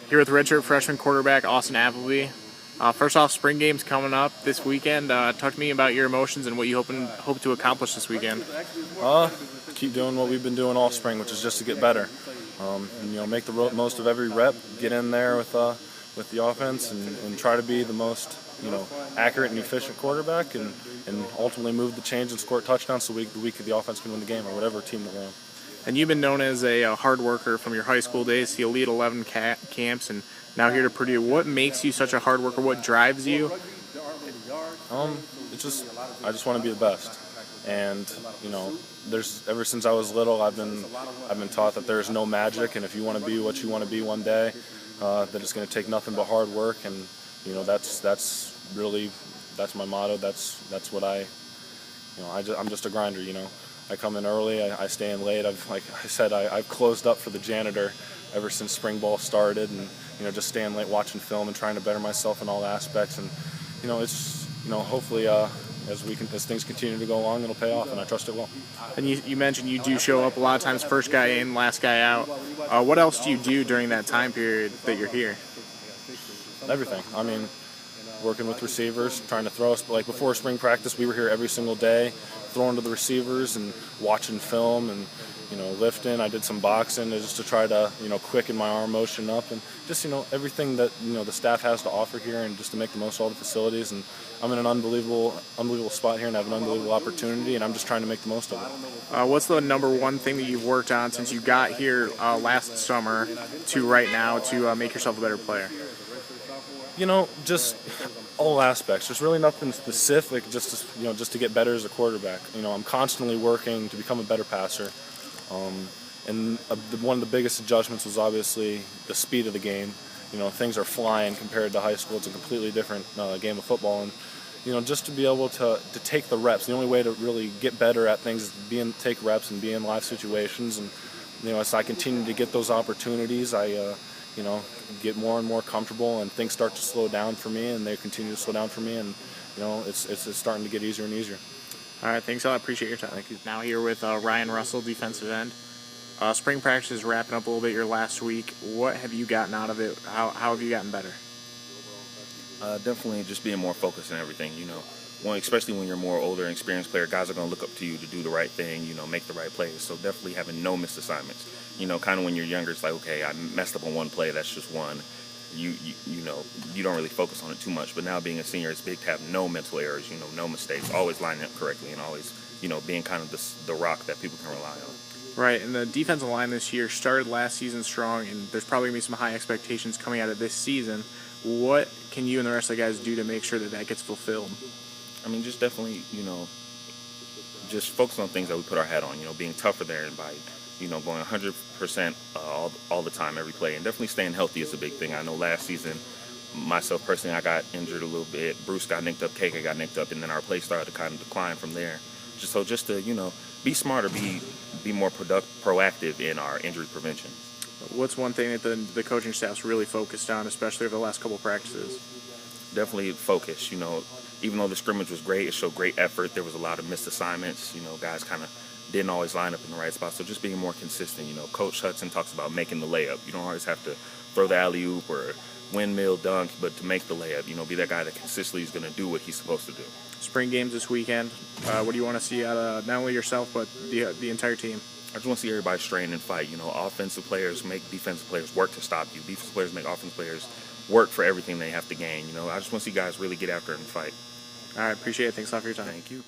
Here with redshirt freshman quarterback Austin Appleby. First off, spring game's coming up this weekend. Talk to me about your emotions and what you hope to accomplish this weekend. Keep doing what we've been doing all spring, which is just to get better. And, make the most of every rep, get in there with the offense, and try to be the most accurate and efficient quarterback, and ultimately move the chains and score touchdowns so the week the offense can win the game, or whatever team we're on. And you've been known as a hard worker from your high school days to Elite 11 camps, and now here to Purdue. What makes you such a hard worker? What drives you? I just want to be the best. And ever since I was little, I've been taught that there's no magic, and if you want to be what you want to be one day, that it's going to take nothing but hard work. And that's my motto. That's what I'm just a grinder. I come in early, I stay in late. I've closed up for the janitor ever since spring ball started, and just staying late watching film and trying to better myself in all aspects. And hopefully as things continue to go along, it'll pay off, and I trust it will. And you mentioned you do show up a lot of times, first guy in, last guy out. What else do you do during that time period that you're here? Everything. Working with receivers, trying to throw us. Like before spring practice, we were here every single day, throwing to the receivers and watching film and lifting. I did some boxing just to try to quicken my arm motion up, and just everything that the staff has to offer here, and just to make the most of all the facilities. And I'm in an unbelievable spot here, and have an unbelievable opportunity, and I'm just trying to make the most of it. What's the number one thing that you've worked on since you got here last summer to right now to make yourself a better player? Just all aspects. There's really nothing specific, just to get better as a quarterback. I'm constantly working to become a better passer. And one of the biggest adjustments was obviously the speed of the game. Things are flying compared to high school. It's a completely different game of football. And, just to be able to take the reps. The only way to really get better at things is take reps and be in live situations. And, as I continue to get those opportunities, I get more and more comfortable, and things start to slow down for me, and they continue to slow down for me, and it's starting to get easier and easier. All right, thanks a lot. Appreciate your time. Thank you. Now here with Ryan Russell, defensive end. Spring practice is wrapping up a little bit. Your last week, what have you gotten out of it? How have you gotten better? Definitely just being more focused on everything. Especially when you're a more older and experienced player, guys are going to look up to you to do the right thing, make the right plays. So definitely having no missed assignments. Kind of when you're younger, it's like, okay, I messed up on one play, that's just one. You don't really focus on it too much. But now being a senior, it's big to have no mental errors, no mistakes, always lining up correctly, and always, being kind of the rock that people can rely on. Right, and the defensive line this year started last season strong, and there's probably going to be some high expectations coming out of this season. What can you and the rest of the guys do to make sure that gets fulfilled? Just definitely, just focus on things that we put our head on, being tougher there, and by, going 100% all the time, every play, and definitely staying healthy is a big thing. I know last season, myself personally, I got injured a little bit. Bruce got nicked up, KK got nicked up, and then our play started to kind of decline from there. Just to, be smarter, be more proactive in our injury prevention. What's one thing that the coaching staff's really focused on, especially over the last couple practices? Definitely focus. Even though the scrimmage was great, it showed great effort. There was a lot of missed assignments. Guys kind of didn't always line up in the right spot. So just being more consistent. Coach Hudson talks about making the layup. You don't always have to throw the alley-oop or windmill dunk, but to make the layup, be that guy that consistently is going to do what he's supposed to do. Spring games this weekend. What do you want to see out of not only yourself, but the entire team? I just want to see everybody strain and fight. Offensive players make defensive players work to stop you. Defensive players make offensive players work for everything they have to gain. I just want to see guys really get after it and fight. All right, appreciate it. Thanks a lot for your time. Thank you.